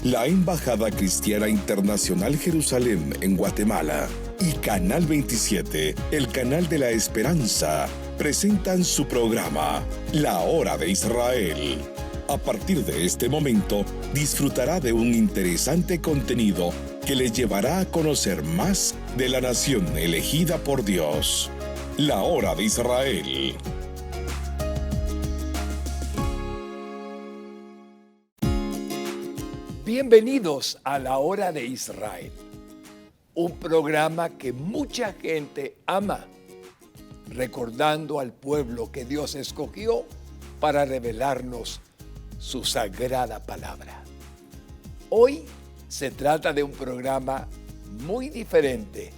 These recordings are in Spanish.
La Embajada Cristiana Internacional Jerusalén en Guatemala y Canal 27, el canal de la esperanza, presentan su programa, La Hora de Israel. A partir de este momento, disfrutará de un interesante contenido que le llevará a conocer más de la nación elegida por Dios. La Hora de Israel. Bienvenidos a La Hora de Israel, un programa que mucha gente ama, recordando al pueblo que Dios escogió para revelarnos su sagrada palabra. Hoy se trata de un programa muy diferente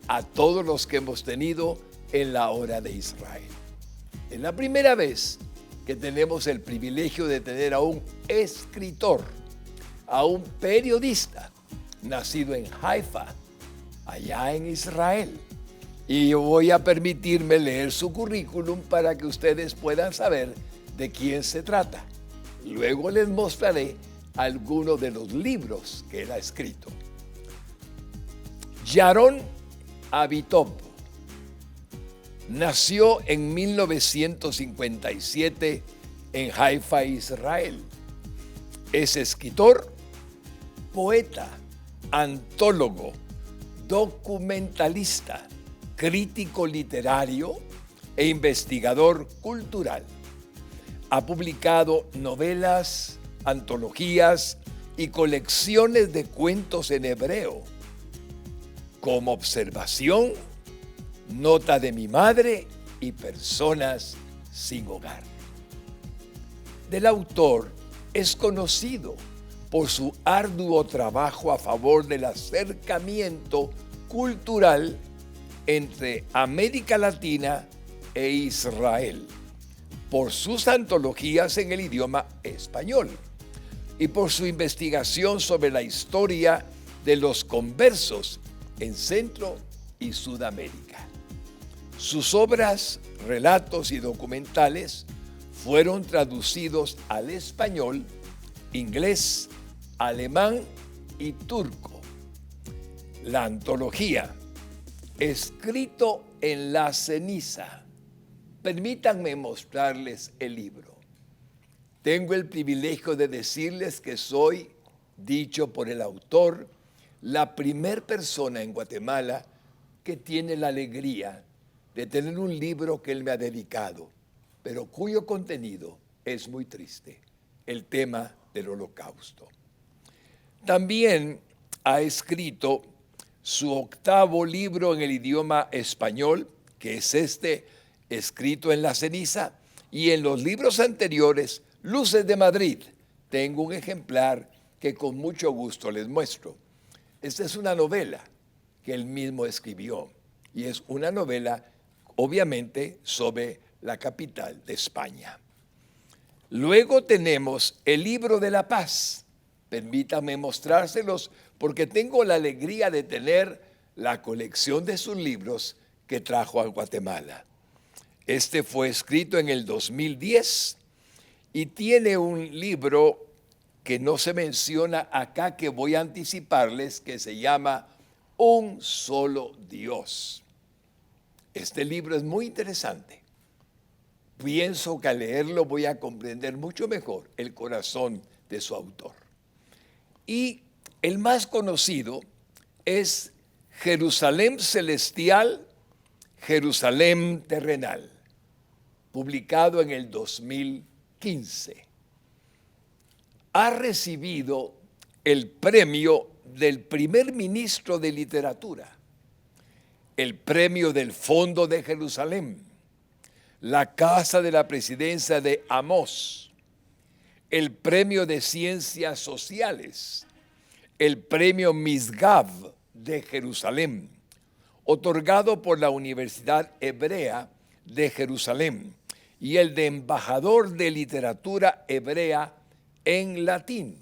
a todos los que hemos tenido en La Hora de Israel. Es la primera vez que tenemos el privilegio de tener a un escritor, a un periodista nacido en Haifa, allá en Israel. Y yo voy a permitirme leer su currículum para que ustedes puedan saber de quién se trata. Luego les mostraré algunos de los libros que él ha escrito. Yaron Abitov nació en 1957 en Haifa, Israel. Es escritor, poeta, antólogo, documentalista, crítico literario e investigador cultural. Ha publicado novelas, antologías y colecciones de cuentos en hebreo, como Observación, Nota de mi madre y Personas sin hogar. Del autor es conocido por su arduo trabajo a favor del acercamiento cultural entre América Latina e Israel, por sus antologías en el idioma español y por su investigación sobre la historia de los conversos en Centro y Sudamérica. Sus obras, relatos y documentales fueron traducidos al español, inglés, alemán y turco. La antología, Escrito en la ceniza. Permítanme mostrarles el libro. Tengo el privilegio de decirles que soy, dicho por el autor, la primer persona en Guatemala que tiene la alegría de tener un libro que él me ha dedicado, pero cuyo contenido es muy triste, el tema del Holocausto. También ha escrito su octavo libro en el idioma español, que es Escrito en la ceniza, y en los libros anteriores, Luces de Madrid. Tengo un ejemplar que con mucho gusto les muestro. Esta es una novela que él mismo escribió, y es una novela, obviamente, sobre la capital de España. Luego tenemos el Libro de la Paz. Permítanme mostrárselos porque tengo la alegría de tener la colección de sus libros que trajo a Guatemala. Este fue escrito en el 2010 y tiene un libro que no se menciona acá, que voy a anticiparles, que se llama Un Solo Dios. Este libro es muy interesante. Pienso que al leerlo voy a comprender mucho mejor el corazón de su autor. Y el más conocido es Jerusalén Celestial, Jerusalén Terrenal, publicado en el 2015. Ha recibido el premio del primer ministro de literatura, el premio del Fondo de Jerusalén, la Casa de la Presidencia de Amós, el premio de Ciencias Sociales, el premio Misgav de Jerusalén, otorgado por la Universidad Hebrea de Jerusalén, y el de Embajador de Literatura Hebrea en Latín.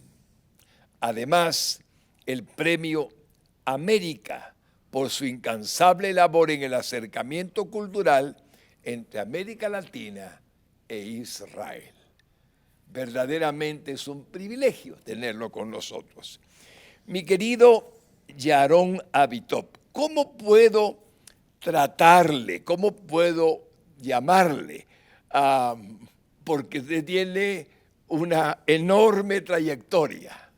Además, el premio América por su incansable labor en el acercamiento cultural entre América Latina e Israel. Verdaderamente es un privilegio tenerlo con nosotros. Mi querido Yaron Abitop, ¿cómo puedo tratarle? ¿Cómo puedo llamarle? Porque usted tiene una enorme trayectoria.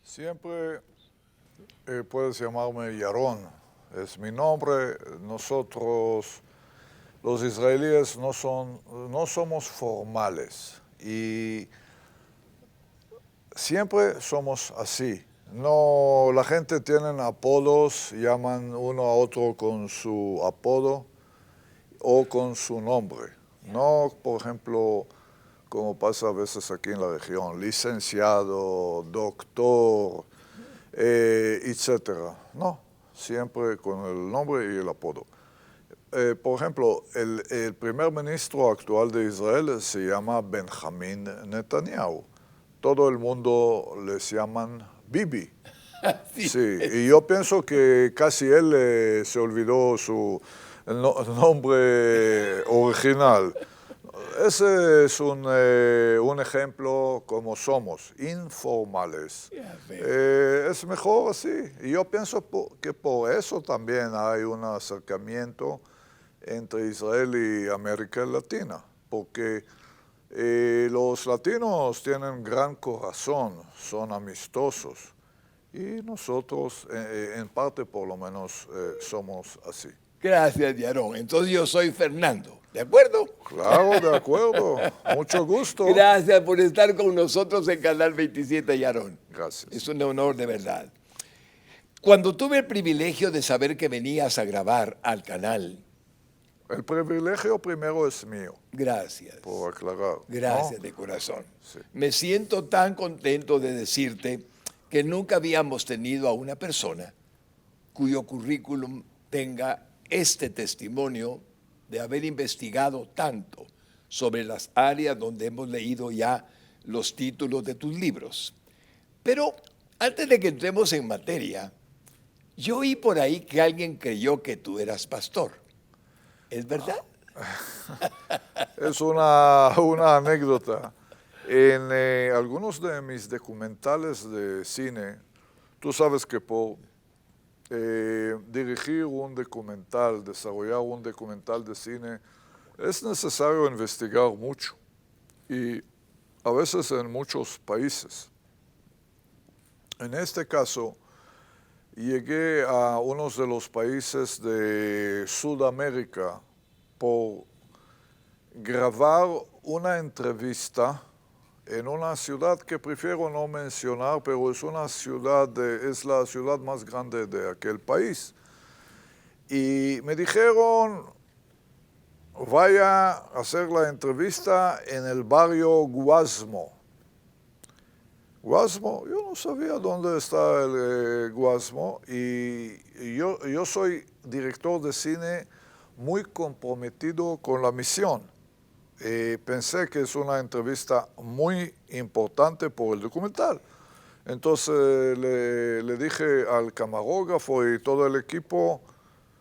Siempre puedes llamarme Yaron, es mi nombre. Nosotros, los israelíes, no somos formales y siempre somos así. No, la gente tiene apodos, llaman uno a otro con su apodo o con su nombre. No, por ejemplo, como pasa a veces aquí en la región, licenciado, doctor, etcétera. No, siempre con el nombre y el apodo. Por ejemplo, el primer ministro actual de Israel se llama Benjamin Netanyahu. Todo el mundo les llaman Bibi. Sí, y yo pienso que casi él se olvidó su nombre original. Ese es un ejemplo como somos, informales. Es mejor así. Y yo pienso que por eso también hay un acercamiento entre Israel y América Latina, porque los latinos tienen gran corazón, son amistosos, y nosotros, en parte por lo menos, somos así. Gracias, Yaron. Entonces yo soy Fernando, ¿de acuerdo? Claro, de acuerdo. Mucho gusto. Gracias por estar con nosotros en Canal 27, Yaron. Gracias. Es un honor de verdad. Cuando tuve el privilegio de saber que venías a grabar al canal. El privilegio primero es mío. Gracias. Por aclarar. Gracias, ¿no? de corazón. Sí. Me siento tan contento de decirte que nunca habíamos tenido a una persona cuyo currículum tenga este testimonio de haber investigado tanto sobre las áreas donde hemos leído ya los títulos de tus libros. Pero antes de que entremos en materia, yo oí por ahí que alguien creyó que tú eras pastor. ¿Es verdad? Es una anécdota. En algunos de mis documentales de cine, tú sabes que por dirigir un documental, desarrollar un documental de cine, es necesario investigar mucho, y a veces en muchos países. En este caso, llegué a uno de los países de Sudamérica por grabar una entrevista en una ciudad que prefiero no mencionar, pero es una ciudad, es la ciudad más grande de aquel país. Y me dijeron, vaya a hacer la entrevista en el barrio Guasmo. Guasmo, yo no sabía dónde está el Guasmo, y yo soy director de cine muy comprometido con la misión. Pensé que es una entrevista muy importante por el documental. Entonces le dije al camarógrafo y todo el equipo,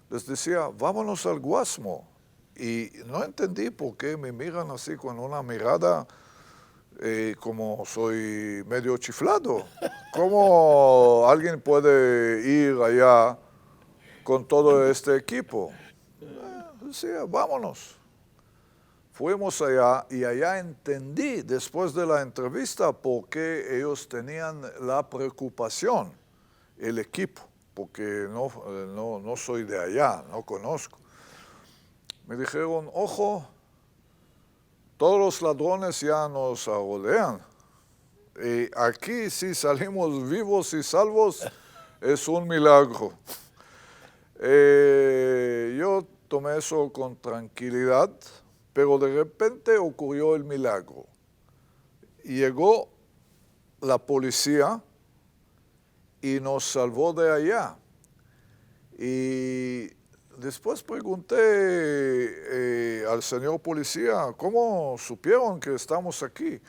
les decía, vámonos al Guasmo. Y no entendí por qué me miran así con una mirada como soy medio chiflado. ¿Cómo alguien puede ir allá con todo este equipo? Decía, vámonos. Fuimos allá y allá entendí después de la entrevista por qué ellos tenían la preocupación, el equipo, porque no soy de allá, no conozco. Me dijeron, ojo, todos los ladrones ya nos rodean. Y aquí si salimos vivos y salvos es un milagro. Yo tomé eso con tranquilidad. Pero de repente ocurrió el milagro. Llegó la policía y nos salvó de allá. Y después pregunté al señor policía, ¿cómo supieron que estamos aquí?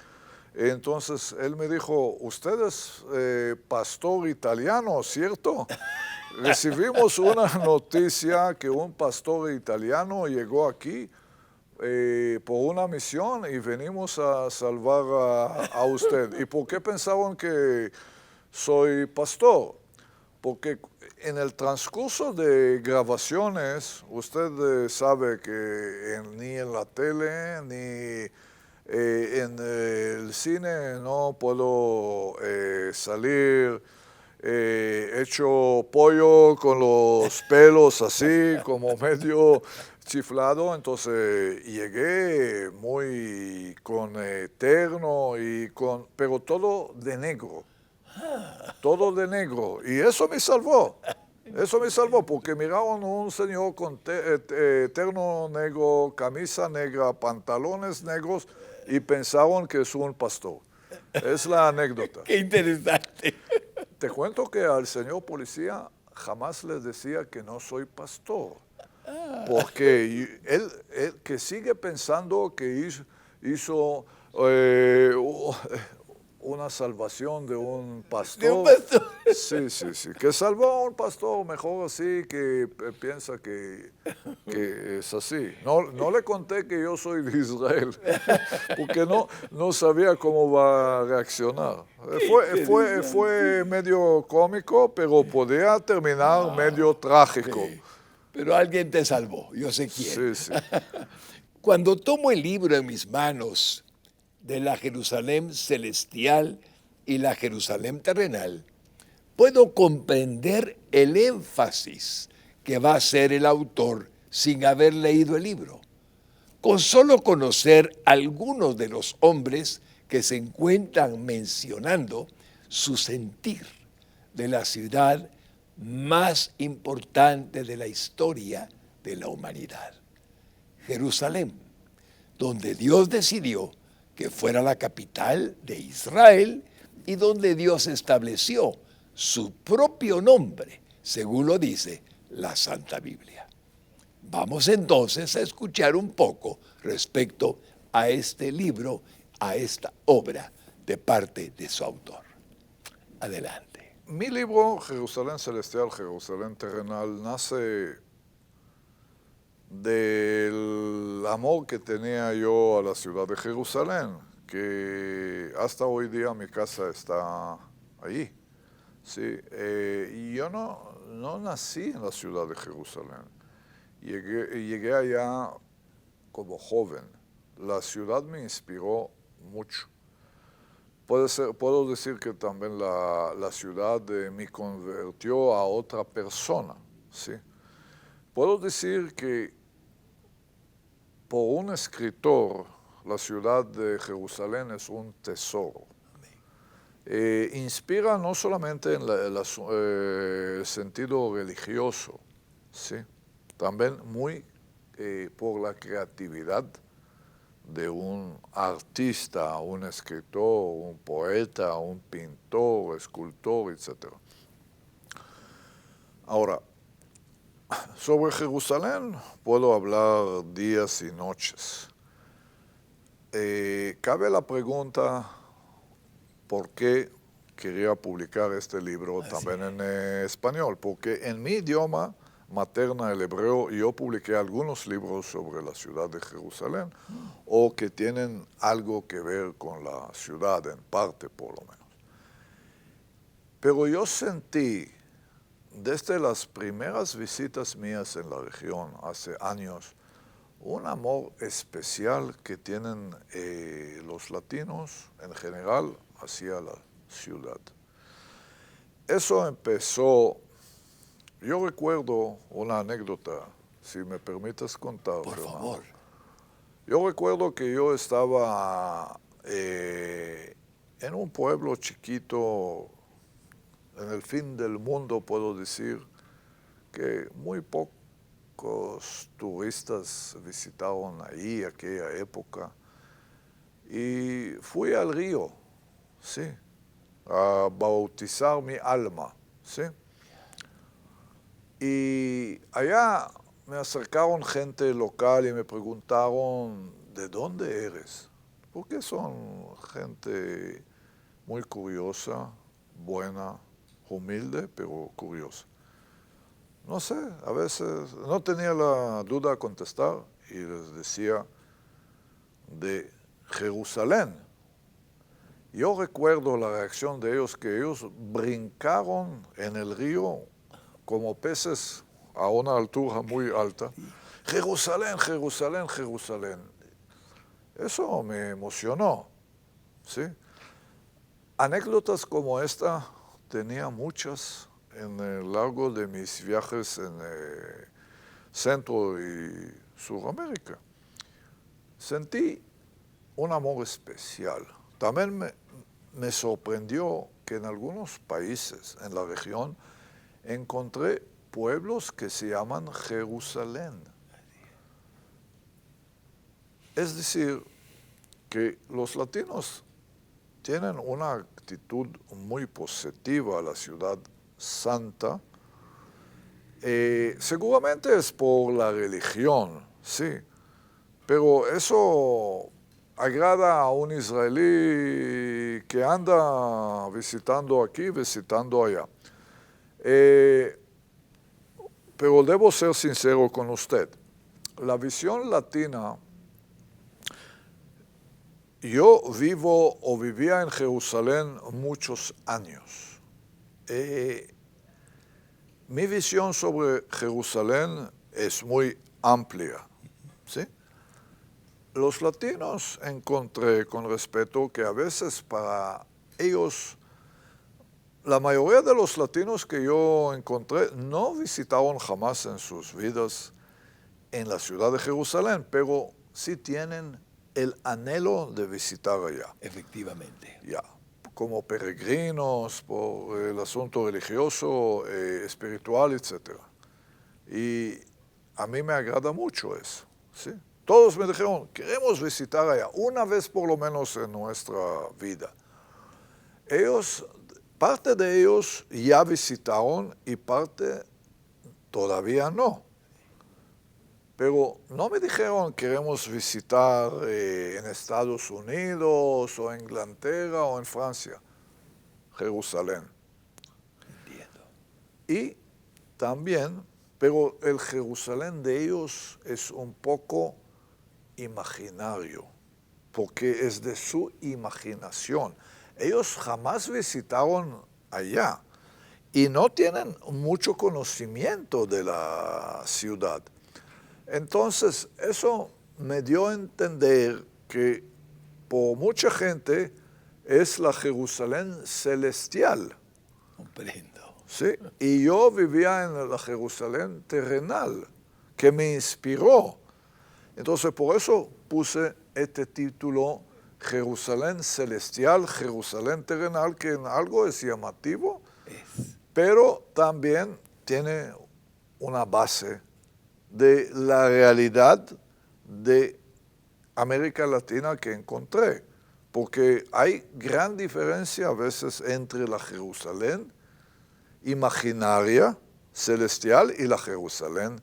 Entonces él me dijo, usted es pastor italiano, ¿cierto? Recibimos una noticia que un pastor italiano llegó aquí por una misión y venimos a salvar a usted. ¿Y por qué pensaban que soy pastor? Porque en el transcurso de grabaciones, usted sabe que ni en la tele ni en el cine no puedo salir hecho pollo con los pelos así, como medio chiflado. Entonces llegué muy con terno pero todo de negro. Todo de negro. Y eso me salvó. Eso me salvó porque miraron un señor con terno negro, camisa negra, pantalones negros y pensaron que es un pastor. Es la anécdota. Qué interesante. Te cuento que al señor policía jamás le decía que no soy pastor. Porque él que sigue pensando que hizo una salvación de un pastor. ¿De un pastor? Sí. Que salvó a un pastor, mejor así, que piensa que es así. No le conté que yo soy de Israel, porque no sabía cómo va a reaccionar. Fue medio cómico, pero podía terminar medio trágico. Sí. Pero alguien te salvó, yo sé quién. Sí. Cuando tomo el libro en mis manos de la Jerusalén celestial y la Jerusalén terrenal, puedo comprender el énfasis que va a hacer el autor sin haber leído el libro. Con solo conocer algunos de los hombres que se encuentran mencionando su sentir de la ciudad más importante de la historia de la humanidad, Jerusalén, donde Dios decidió que fuera la capital de Israel y donde Dios estableció su propio nombre, según lo dice la Santa Biblia. Vamos entonces a escuchar un poco respecto a este libro, a esta obra de parte de su autor. Adelante. Mi libro, Jerusalén Celestial, Jerusalén Terrenal, nace del amor que tenía yo a la ciudad de Jerusalén, que hasta hoy día mi casa está allí. Sí, y yo no nací en la ciudad de Jerusalén. Llegué allá como joven. La ciudad me inspiró mucho. Puedo decir que también la ciudad me convirtió a otra persona. ¿Sí? Puedo decir que por un escritor, la ciudad de Jerusalén es un tesoro. Inspira no solamente en el sentido religioso, ¿sí? También muy por la creatividad de un artista, un escritor, un poeta, un pintor, escultor, etc. Ahora, sobre Jerusalén puedo hablar días y noches. Cabe la pregunta, ¿por qué quería publicar este libro también en español? Porque en mi idioma materna, el hebreo, yo publiqué algunos libros sobre la ciudad de Jerusalén o que tienen algo que ver con la ciudad, en parte por lo menos. Pero yo sentí, desde las primeras visitas mías en la región, hace años, un amor especial que tienen los latinos en general hacia la ciudad. Eso empezó, yo recuerdo una anécdota, si me permites contar. Por favor. Yo recuerdo que yo estaba en un pueblo chiquito, en el fin del mundo, puedo decir, que muy pocos turistas visitaron ahí aquella época. Y fui al río, sí, a bautizar mi alma, sí. Y allá me acercaron gente local y me preguntaron, ¿de dónde eres? Porque son gente muy curiosa, buena, humilde, pero curiosa. No sé, a veces no tenía la duda a contestar y les decía, de Jerusalén. Yo recuerdo la reacción de ellos, que ellos brincaron en el río como peces a una altura muy alta. Jerusalén, Jerusalén, Jerusalén. Eso me emocionó, ¿sí? Anécdotas como esta tenía muchas en el largo de mis viajes en Centro y Suramérica. Sentí un amor especial. También me sorprendió que en algunos países en la región encontré pueblos que se llaman Jerusalén. Es decir, que los latinos tienen una actitud muy positiva a la ciudad santa. Seguramente es por la religión, sí, pero eso agrada a un israelí que anda visitando aquí, visitando allá. Pero debo ser sincero con usted. La visión latina, yo vivo o vivía en Jerusalén muchos años. Mi visión sobre Jerusalén es muy amplia, ¿sí? Los latinos encontré con respeto que a veces para ellos, la mayoría de los latinos que yo encontré no visitaron jamás en sus vidas en la ciudad de Jerusalén, pero sí tienen el anhelo de visitar allá. Efectivamente. Ya, como peregrinos, por el asunto religioso, espiritual, etc. Y a mí me agrada mucho eso, ¿sí? Todos me dijeron, queremos visitar allá, una vez por lo menos en nuestra vida. Parte de ellos ya visitaron y parte todavía no. Pero no me dijeron queremos visitar en Estados Unidos o en Inglaterra o en Francia, Jerusalén. Entiendo. Y también, pero el Jerusalén de ellos es un poco imaginario, porque es de su imaginación. Ellos jamás visitaron allá y no tienen mucho conocimiento de la ciudad. Entonces, eso me dio a entender que por mucha gente es la Jerusalén celestial. Comprendo. ¿Sí? Y yo vivía en la Jerusalén terrenal, que me inspiró. Entonces, por eso puse este título, Jerusalén celestial, Jerusalén terrenal, que en algo es llamativo, pero también tiene una base de la realidad de América Latina que encontré, porque hay gran diferencia a veces entre la Jerusalén imaginaria, celestial, y la Jerusalén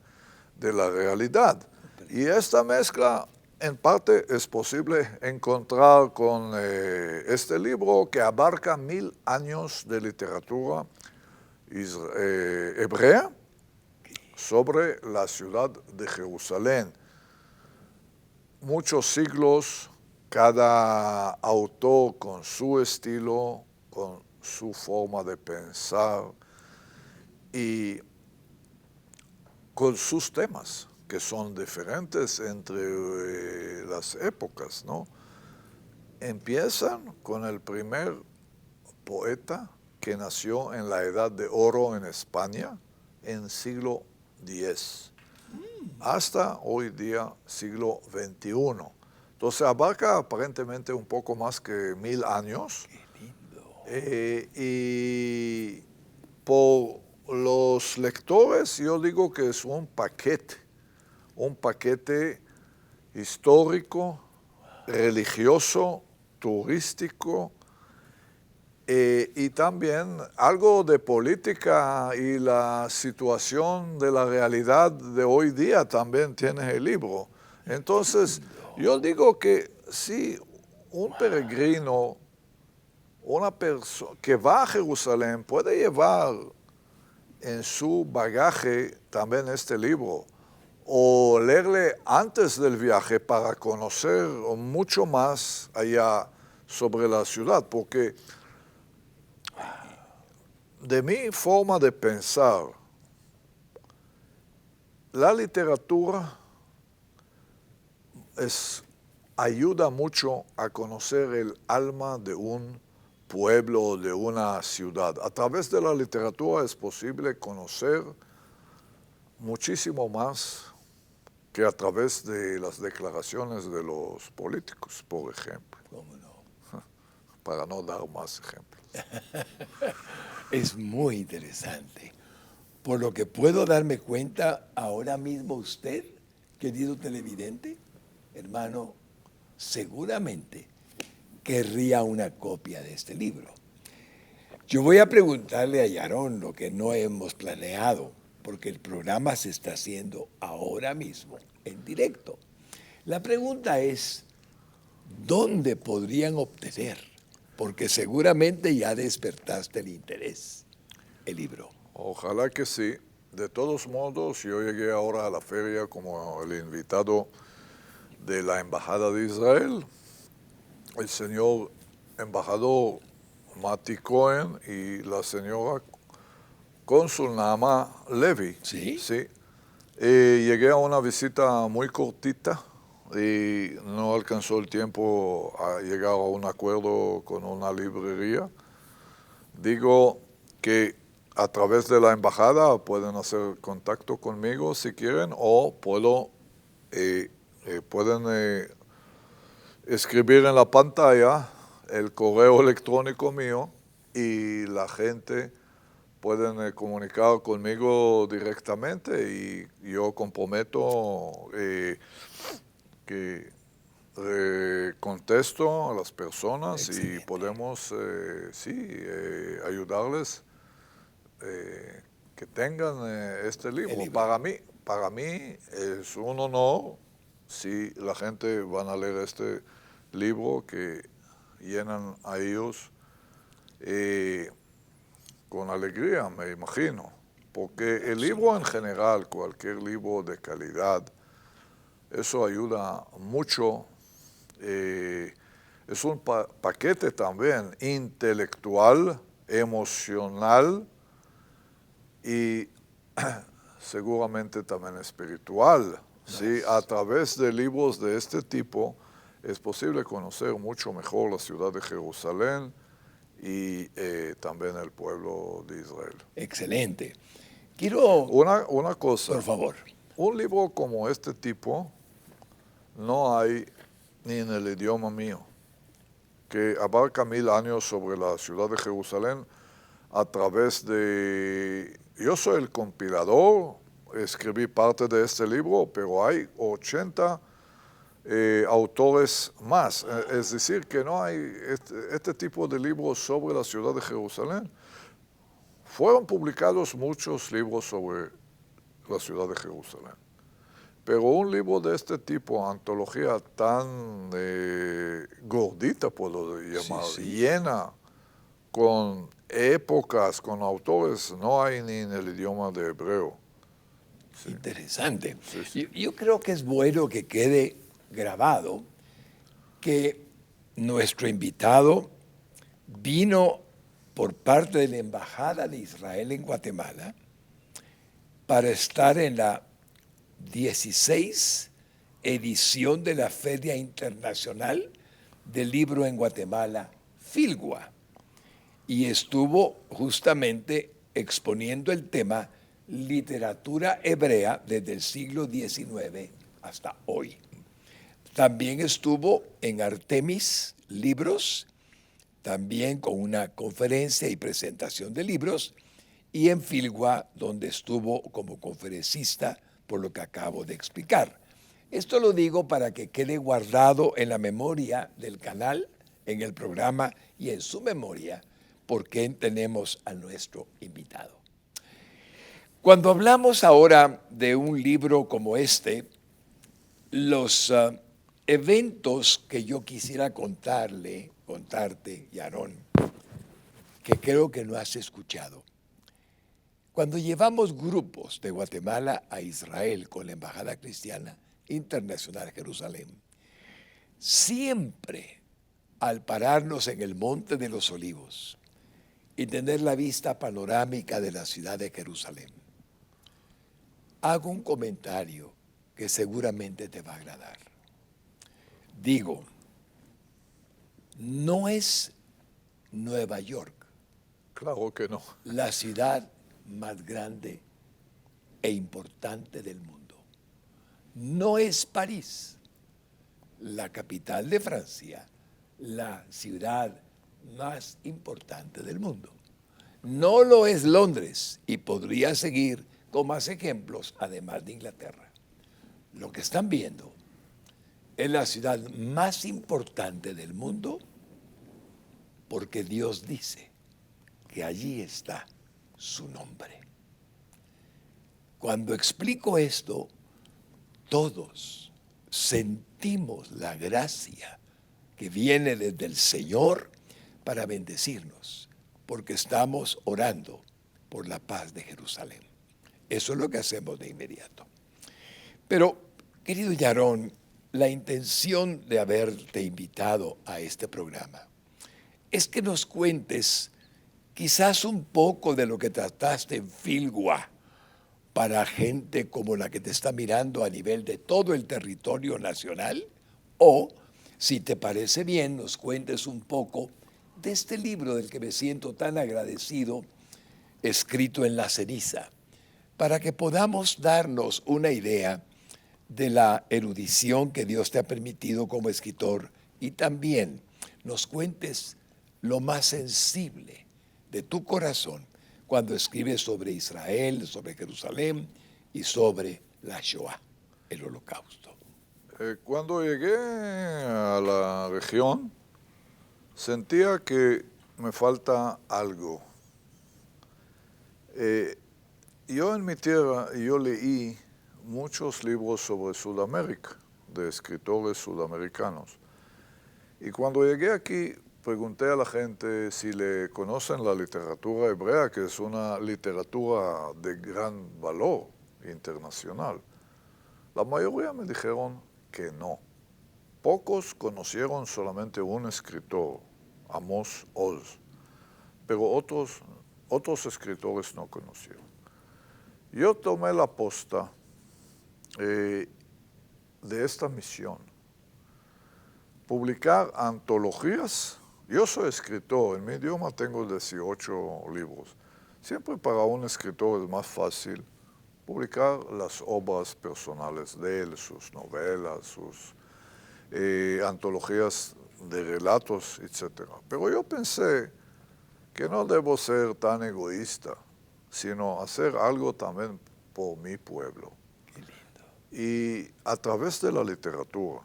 de la realidad. Y esta mezcla, en parte, es posible encontrar con este libro que abarca 1000 años de literatura hebrea sobre la ciudad de Jerusalén. Muchos siglos, cada autor con su estilo, con su forma de pensar y con sus temas, que son diferentes entre las épocas, ¿no? Empiezan con el primer poeta que nació en la Edad de Oro en España, en siglo X, hasta hoy día, siglo XXI. Entonces abarca aparentemente un poco más que 1000 años. Qué lindo. Y por los lectores yo digo que es un paquete histórico, religioso, turístico, y también algo de política y la situación de la realidad de hoy día también tiene el libro. Entonces, yo digo que si un peregrino, una persona que va a Jerusalén puede llevar en su bagaje también este libro, o leerle antes del viaje para conocer mucho más allá sobre la ciudad, porque de mi forma de pensar, la literatura ayuda mucho a conocer el alma de un pueblo, de una ciudad. A través de la literatura es posible conocer muchísimo más que a través de las declaraciones de los políticos, por ejemplo. ¿Cómo no? Para no dar más ejemplos. Es muy interesante. Por lo que puedo darme cuenta ahora mismo usted, querido televidente, hermano, seguramente querría una copia de este libro. Yo voy a preguntarle a Yaron lo que no hemos planeado, porque el programa se está haciendo ahora mismo, en directo. La pregunta es, ¿dónde podrían obtener? Porque seguramente ya despertaste el interés, el libro. Ojalá que sí. De todos modos, yo llegué ahora a la feria como el invitado de la Embajada de Israel. El señor embajador Mati Cohen y la señora cónsul Naama Levi. ¿Sí? Sí. Llegué a una visita muy cortita y no alcanzó el tiempo a llegar a un acuerdo con una librería. Digo que a través de la embajada pueden hacer contacto conmigo si quieren o pueden escribir en la pantalla el correo electrónico mío y la gente pueden comunicar conmigo directamente y yo comprometo que contesto a las personas. Excelente. Y podemos, ayudarles que tengan este libro. Para mí es un honor si la gente van a leer este libro que llenan a ellos con alegría, me imagino, porque el libro en general, cualquier libro de calidad, eso ayuda mucho. Es un paquete también intelectual, emocional y seguramente también espiritual. ¿Sí? A través de libros de este tipo es posible conocer mucho mejor la ciudad de Jerusalén y también el pueblo de Israel. Excelente. Quiero... Una cosa. Por favor. Un libro como este tipo no hay ni en el idioma mío, que abarca 1000 años sobre la ciudad de Jerusalén a través de... Yo soy el compilador, escribí parte de este libro, pero hay 80 autores más. Es decir, que no hay este tipo de libros sobre la ciudad de Jerusalén. Fueron publicados muchos libros sobre la ciudad de Jerusalén. Pero un libro de este tipo, antología tan gordita, puedo llamar, llena, con épocas, con autores, no hay ni en el idioma de hebreo. Sí. Interesante. Sí. Yo creo que es bueno que quede grabado que nuestro invitado vino por parte de la Embajada de Israel en Guatemala para estar en la 16 edición de la Feria Internacional del Libro en Guatemala, Filgua, y estuvo justamente exponiendo el tema literatura hebrea desde el siglo XIX hasta hoy. También estuvo en Artemis Libros, también con una conferencia y presentación de libros, y en Filgua, donde estuvo como conferencista, por lo que acabo de explicar. Esto lo digo para que quede guardado en la memoria del canal, en el programa y en su memoria, porque tenemos a nuestro invitado. Cuando hablamos ahora de un libro como este, los eventos que yo quisiera contarte, Yaron, que creo que no has escuchado. Cuando llevamos grupos de Guatemala a Israel con la Embajada Cristiana Internacional Jerusalén, siempre al pararnos en el Monte de los Olivos y tener la vista panorámica de la ciudad de Jerusalén, hago un comentario que seguramente te va a agradar. Digo, no es Nueva York Claro que no. la ciudad más grande e importante del mundo. No es París, la capital de Francia, la ciudad más importante del mundo. No lo es Londres, y podría seguir con más ejemplos, además de Inglaterra. Lo que están viendo es la ciudad más importante del mundo porque Dios dice que allí está su nombre. Cuando explico esto, todos sentimos la gracia que viene desde el Señor para bendecirnos, porque estamos orando por la paz de Jerusalén. Eso es lo que hacemos de inmediato. Pero, querido Yaron, la intención de haberte invitado a este programa es que nos cuentes quizás un poco de lo que trataste en Filgua para gente como la que te está mirando a nivel de todo el territorio nacional, o, si te parece bien, nos cuentes un poco de este libro del que me siento tan agradecido, escrito en la ceniza, para que podamos darnos una idea de la erudición que Dios te ha permitido como escritor y también nos cuentes lo más sensible de tu corazón cuando escribes sobre Israel, sobre Jerusalén y sobre la Shoah, el Holocausto. Cuando llegué a la región, sentía que me falta algo. Yo en mi tierra, yo leí muchos libros sobre Sudamérica, de escritores sudamericanos. Y cuando llegué aquí, pregunté a la gente si le conocen la literatura hebrea, que es una literatura de gran valor internacional. La mayoría me dijeron que no. Pocos conocieron solamente un escritor, Amos Oz, pero otros escritores no conocieron. Yo tomé la posta de esta misión, publicar antologías. Yo soy escritor, en mi idioma tengo 18 libros. Siempre para un escritor es más fácil publicar las obras personales de él, sus novelas, sus antologías de relatos, etc. Pero yo pensé que no debo ser tan egoísta, sino hacer algo también por mi pueblo. Qué lindo. Y a través de la literatura,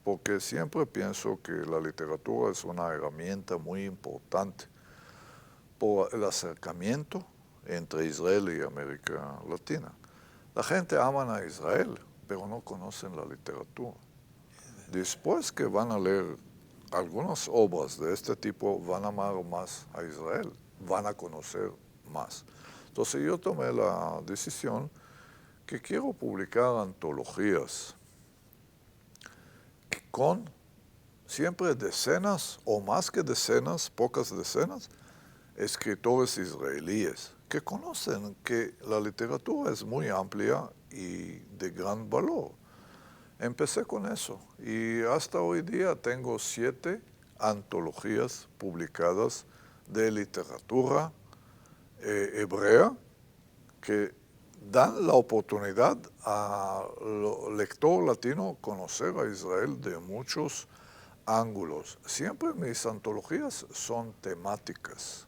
porque siempre pienso que la literatura es una herramienta muy importante por el acercamiento entre Israel y América Latina. La gente ama a Israel, pero no conocen la literatura. Después que van a leer algunas obras de este tipo, van a amar más a Israel, van a conocer más. Entonces yo tomé la decisión que quiero publicar antologías con siempre decenas o más que decenas, pocas decenas, escritores israelíes que conocen que la literatura es muy amplia y de gran valor. Empecé con eso y hasta hoy día tengo 7 antologías publicadas de literatura hebrea que dan la oportunidad al lector latino conocer a Israel de muchos ángulos. Siempre mis antologías son temáticas,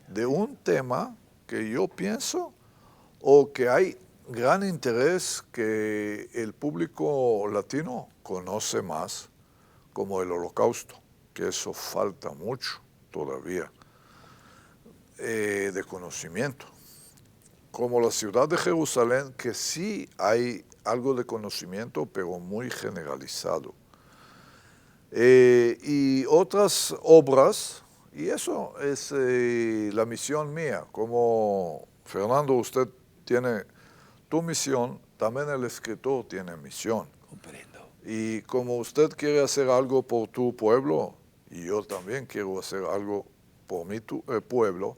de un tema que yo pienso o que hay gran interés que el público latino conoce más, como el Holocausto, que eso falta mucho todavía de conocimiento. Como la ciudad de Jerusalén, que sí hay algo de conocimiento, pero muy generalizado. Y otras obras, y eso es la misión mía, como Fernando, usted tiene tu misión, también el escritor tiene misión. Comprendo. Y como usted quiere hacer algo por tu pueblo, y yo también quiero hacer algo por mi pueblo,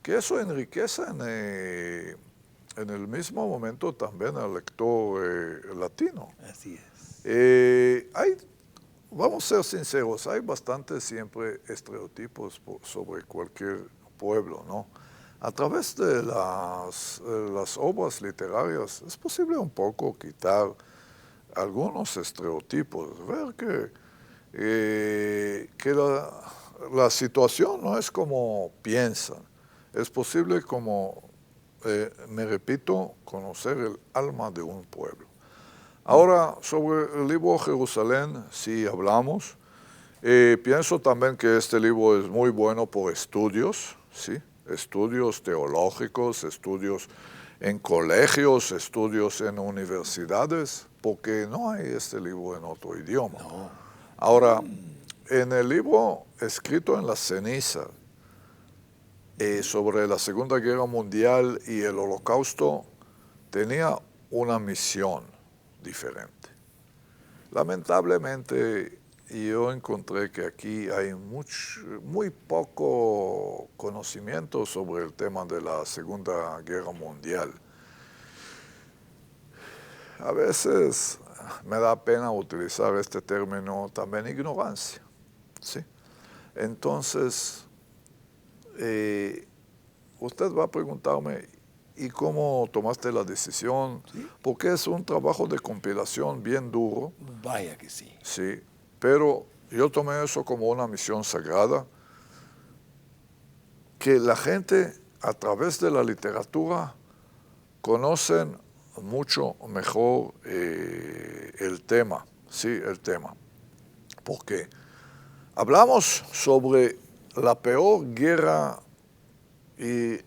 que eso enriquece en el mismo momento también al lector latino. Así es. Vamos a ser sinceros, hay bastantes siempre estereotipos sobre cualquier pueblo, ¿no? A través de las obras literarias es posible un poco quitar algunos estereotipos, ver que la situación no es como piensan. Es posible, como me repito, conocer el alma de un pueblo. Ahora, sobre el libro Jerusalén, sí hablamos. Pienso también que este libro es muy bueno por estudios, ¿sí? Estudios teológicos, estudios en colegios, estudios en universidades, porque no hay este libro en otro idioma. No. Ahora, en el libro escrito en la ceniza sobre la Segunda Guerra Mundial y el Holocausto, tenía una misión diferente. Lamentablemente, yo encontré que aquí hay muy poco conocimiento sobre el tema de la Segunda Guerra Mundial. A veces me da pena utilizar este término, también ignorancia, ¿sí? Entonces, usted va a preguntarme, ¿y cómo tomaste la decisión? ¿Sí? Porque es un trabajo de compilación bien duro. Vaya que sí. Sí, pero yo tomé eso como una misión sagrada, que la gente a través de la literatura conocen mucho mejor el tema, sí, el tema. Porque hablamos sobre la peor guerra y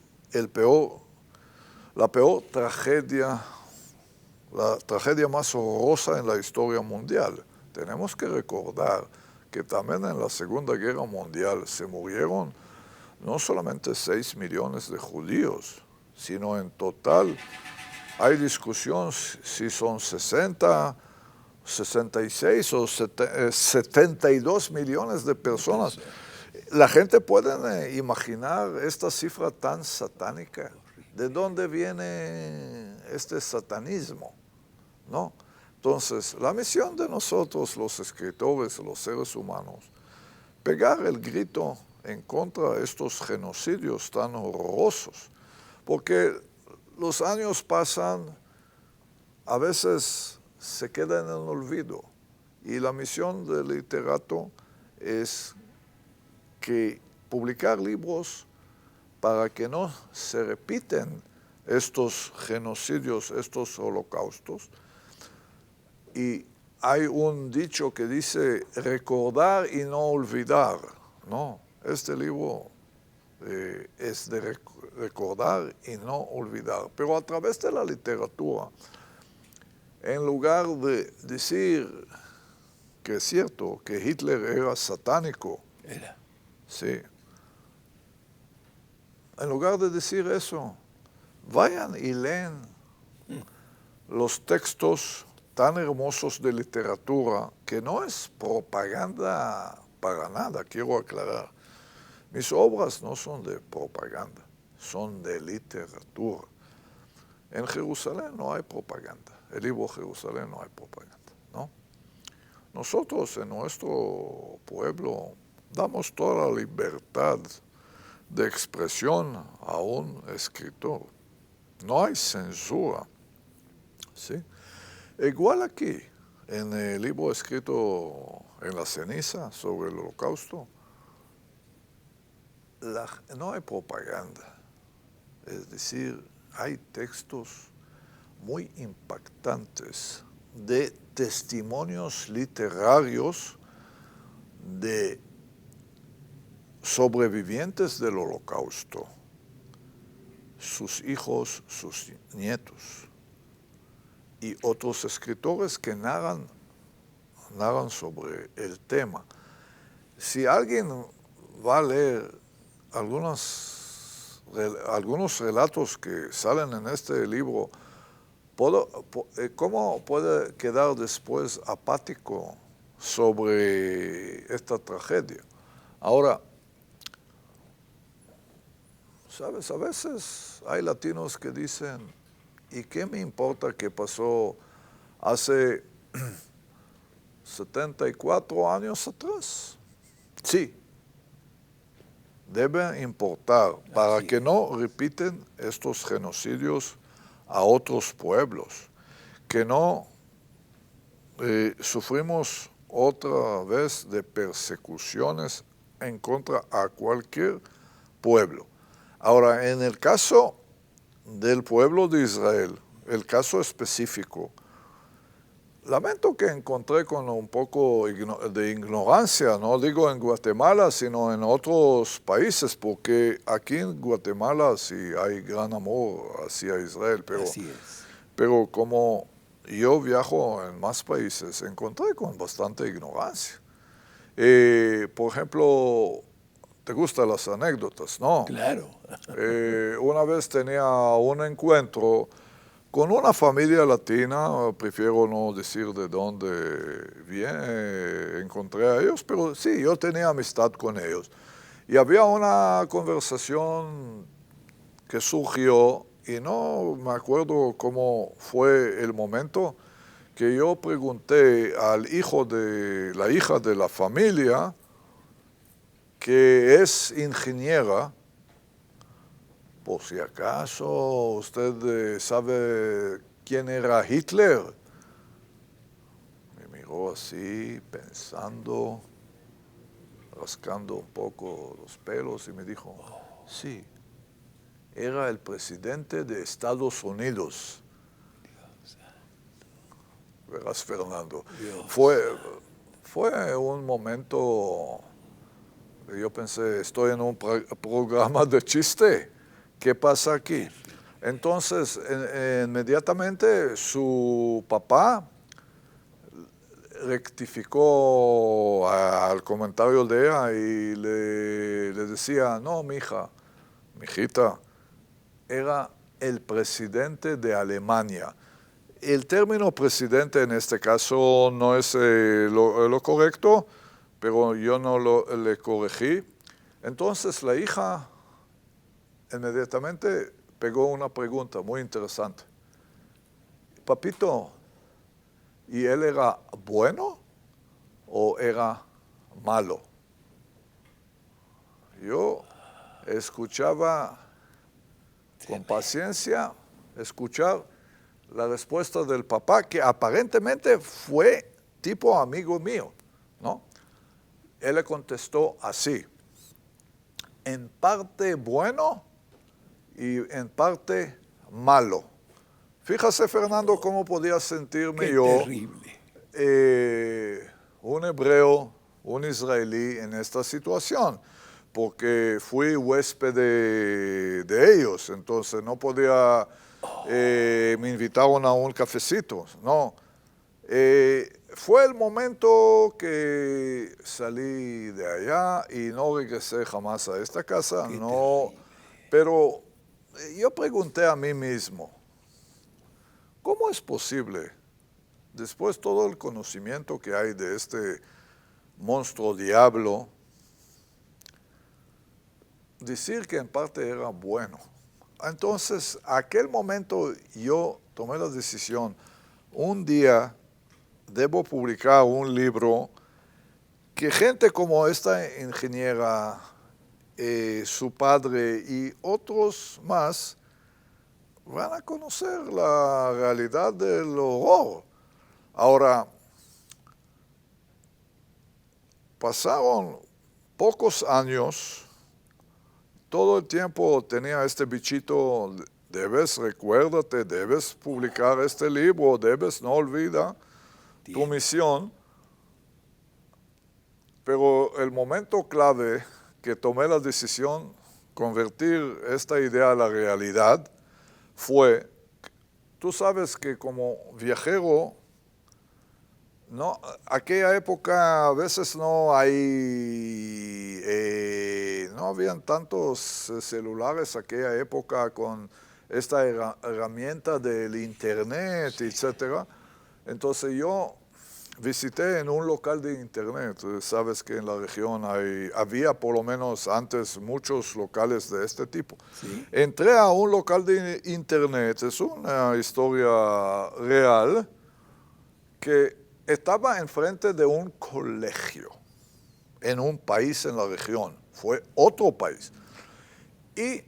la peor tragedia, la tragedia más horrorosa en la historia mundial. Tenemos que recordar que también en la Segunda Guerra Mundial se murieron no solamente 6 millones de judíos, sino en total hay discusión si son 60, 66 o 72 millones de personas. La gente puede imaginar esta cifra tan satánica. ¿De dónde viene este satanismo? ¿No? Entonces, la misión de nosotros, los escritores, los seres humanos, pegar el grito en contra de estos genocidios tan horrorosos, porque los años pasan, a veces se quedan en el olvido, y la misión del literato es que publicar libros para que no se repiten estos genocidios, estos holocaustos. Y hay un dicho que dice recordar y no olvidar. No, este libro es de recordar y no olvidar. Pero a través de la literatura, en lugar de decir que es cierto que Hitler era satánico, sí, en lugar de decir eso, vayan y leen los textos tan hermosos de literatura, que no es propaganda para nada, quiero aclarar. Mis obras no son de propaganda, son de literatura. En Jerusalén no hay propaganda, el libro Jerusalén no hay propaganda, ¿no? Nosotros en nuestro pueblo damos toda la libertad de expresión a un escritor. No hay censura, ¿sí? Igual aquí, en el libro escrito en la ceniza sobre el Holocausto, no hay propaganda. Es decir, hay textos muy impactantes de testimonios literarios de sobrevivientes del Holocausto, sus hijos, sus nietos, y otros escritores que narran sobre el tema. Si alguien va a leer algunos relatos que salen en este libro, ¿cómo puede quedar después apático sobre esta tragedia? Ahora, ¿sabes? A veces hay latinos que dicen, ¿y qué me importa que pasó hace 74 años atrás? Sí, debe importar para que no repiten estos genocidios a otros pueblos, que no sufrimos otra vez de persecuciones en contra a cualquier pueblo. Ahora, en el caso del pueblo de Israel, el caso específico, lamento que encontré con un poco de ignorancia, no digo en Guatemala, sino en otros países, porque aquí en Guatemala sí hay gran amor hacia Israel, pero como yo viajo en más países, encontré con bastante ignorancia. Por ejemplo, ¿te gustan las anécdotas? No. Claro. Una vez tenía un encuentro con una familia latina, prefiero no decir de dónde encontré a ellos, pero sí, yo tenía amistad con ellos. Y había una conversación que surgió, y no me acuerdo cómo fue el momento, que yo pregunté al la hija de la familia, que es ingeniera, por si acaso usted sabe quién era Hitler. Me miró así, pensando, rascando un poco los pelos y me dijo, sí, era el presidente de Estados Unidos. Verás, Fernando. Fue un momento, yo pensé, estoy en un programa de chiste. ¿Qué pasa aquí? Entonces, inmediatamente su papá rectificó al comentario de ella y le decía, no, mijita, era el presidente de Alemania. El término presidente en este caso no es lo correcto, pero yo no le corregí. Entonces la hija inmediatamente pegó una pregunta muy interesante. Papito, ¿y él era bueno o era malo? Yo escuchaba con paciencia, escuchar la respuesta del papá, que aparentemente fue tipo amigo mío, ¿no? Él le contestó así, en parte bueno y en parte malo. Fíjese, Fernando, cómo podía sentirme Qué yo, terrible. Un hebreo, un israelí en esta situación, porque fui huésped de ellos, entonces no podía, me invitaron a un cafecito, no. Fue el momento que salí de allá y no regresé jamás a esta casa, no, pero yo pregunté a mí mismo, ¿cómo es posible, después todo el conocimiento que hay de este monstruo diablo, decir que en parte era bueno? Entonces, aquel momento yo tomé la decisión, un día debo publicar un libro que gente como esta ingeniera, su padre y otros más van a conocer la realidad del horror. Ahora, pasaron pocos años, todo el tiempo tenía este bichito, recuérdate, debes publicar este libro, no olvidar tu misión. Pero el momento clave que tomé la decisión, convertir esta idea a la realidad, fue, tú sabes que como viajero No, aquella época a veces no habían tantos celulares aquella época con esta herramienta del internet, etcétera. Entonces yo visité en un local de internet. Sabes que en la región había por lo menos antes muchos locales de este tipo. Sí. Entré a un local de internet, es una historia real, que estaba enfrente de un colegio en un país en la región. Fue otro país. Y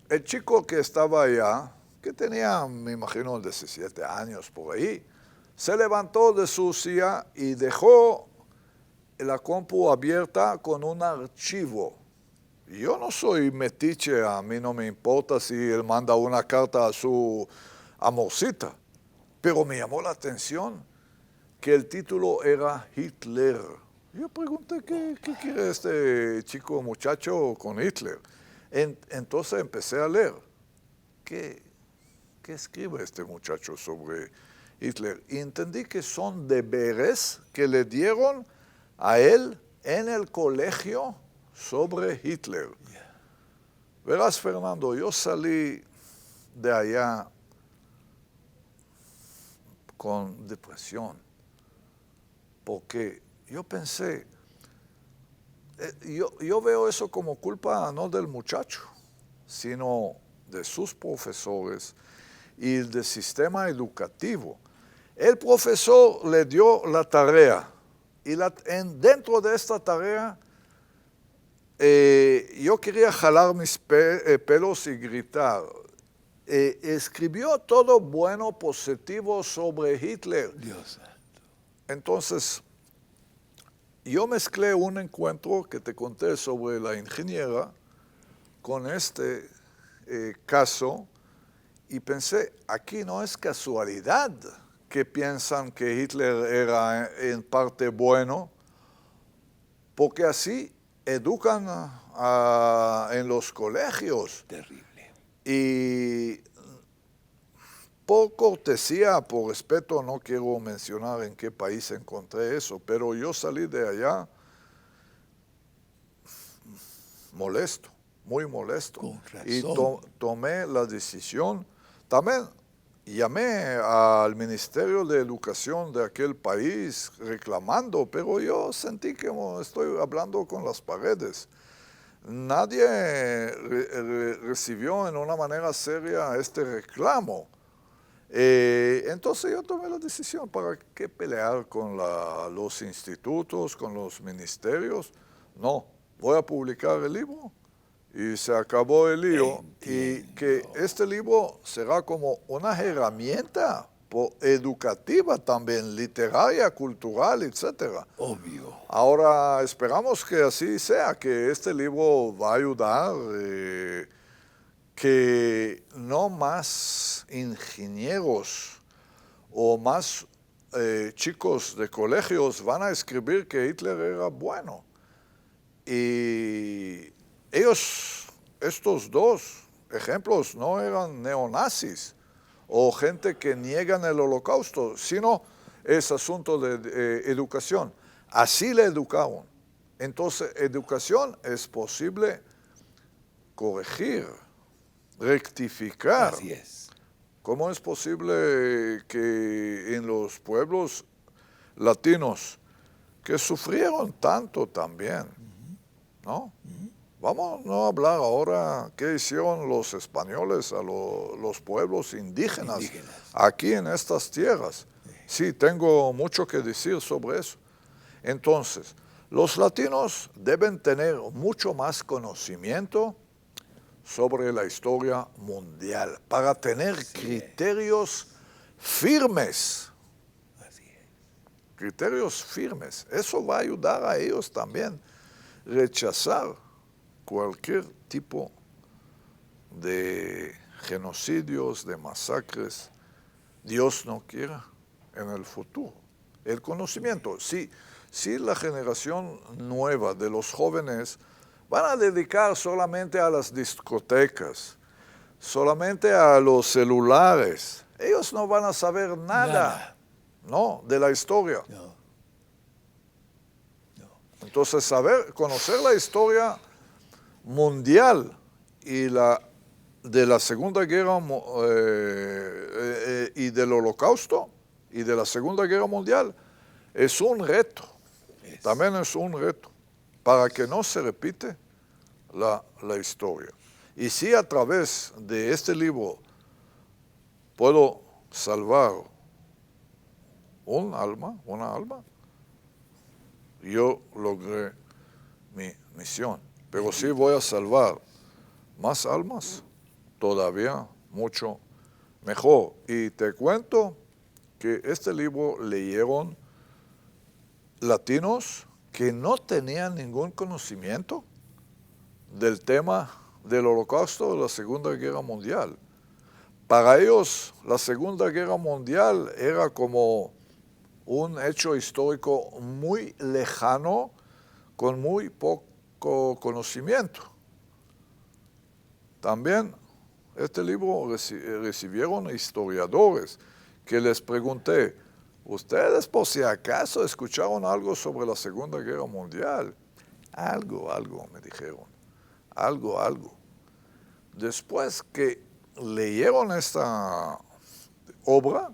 el chico que estaba allá, que tenía, me imagino, 17 años por ahí, se levantó de su silla y dejó la compu abierta con un archivo. Yo no soy metiche, a mí no me importa si él manda una carta a su amorcita, pero me llamó la atención que el título era Hitler. Yo pregunté, ¿qué quiere este chico muchacho con Hitler? Entonces empecé a leer. ¿Qué escribe este muchacho sobre Hitler? Y entendí que son deberes que le dieron a él en el colegio sobre Hitler. Verás, Fernando, yo salí de allá con depresión, porque yo pensé, yo veo eso como culpa no del muchacho, sino de sus profesores y del sistema educativo. El profesor le dio la tarea y dentro de esta tarea yo quería jalar mis pelos y gritar. Escribió todo bueno, positivo sobre Hitler. Dios santo. Entonces, yo mezclé un encuentro que te conté sobre la ingeniera con este caso y pensé, aquí no es casualidad que piensan que Hitler era en parte bueno, porque así educan en los colegios. Terrible. Y por cortesía, por respeto, no quiero mencionar en qué país encontré eso, pero yo salí de allá molesto, muy molesto. Con razón. Y tomé la decisión. También llamé al Ministerio de Educación de aquel país reclamando, pero yo sentí que estoy hablando con las paredes. Nadie recibió en una manera seria este reclamo. Entonces yo tomé la decisión, ¿para qué pelear con los institutos, con los ministerios? No, voy a publicar el libro y se acabó el lío. Y que este libro será como una herramienta educativa también, literaria, cultural, etc. Obvio. Ahora esperamos que así sea, que este libro va a ayudar, que no más ingenieros o más chicos de colegios van a escribir que Hitler era bueno. Y estos dos ejemplos no eran neonazis o gente que niegan el holocausto, sino es asunto de educación. Así le educaron. Entonces, educación es posible corregir, rectificar. Así es. ¿Cómo es posible que en los pueblos latinos que sufrieron tanto también, ¿no? Vamos no a hablar ahora qué hicieron los españoles a los pueblos indígenas aquí en estas tierras. Sí, tengo mucho que decir sobre eso. Entonces, los latinos deben tener mucho más conocimiento sobre la historia mundial para tener criterios firmes. Así es. Criterios firmes. Eso va a ayudar a ellos también a rechazar cualquier tipo de genocidios, de masacres. Dios no quiera en el futuro. El conocimiento. Si la generación nueva de los jóvenes van a dedicar solamente a las discotecas, solamente a los celulares, ellos no van a saber nada. no, de la historia. No. Entonces, conocer la historia mundial y de la Segunda Guerra y del Holocausto y de la Segunda Guerra Mundial es un reto. También es un reto para que no se repite la historia. Y si a través de este libro puedo salvar una alma, yo logré mi misión. Pero si voy a salvar más almas, todavía mucho mejor. Y te cuento que este libro leyeron latinos que no tenían ningún conocimiento del tema del Holocausto de la Segunda Guerra Mundial. Para ellos, la Segunda Guerra Mundial era como un hecho histórico muy lejano, con muy poco conocimiento. También este libro recibieron historiadores que les pregunté, ¿ustedes por si acaso escucharon algo sobre la Segunda Guerra Mundial? Algo, me dijeron, algo. Después que leyeron esta obra,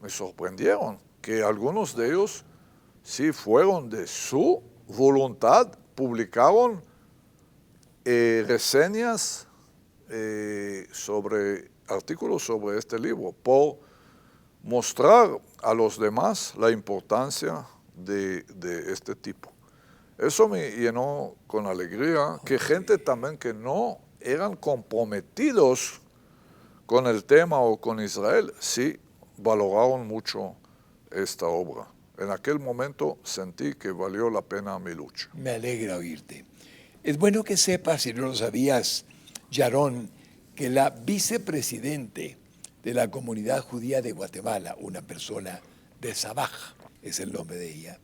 me sorprendieron que algunos de ellos sí fueron de su voluntad, publicaron reseñas artículos sobre este libro, por mostrar a los demás la importancia de este tipo. Eso me llenó con alegría, que gente también que no eran comprometidos con el tema o con Israel, sí valoraron mucho esta obra. En aquel momento sentí que valió la pena mi lucha. Me alegra oírte. Es bueno que sepas, si no lo sabías, Yaron, que la vicepresidente de la comunidad judía de Guatemala, una persona de Sabaj, es el nombre de ella,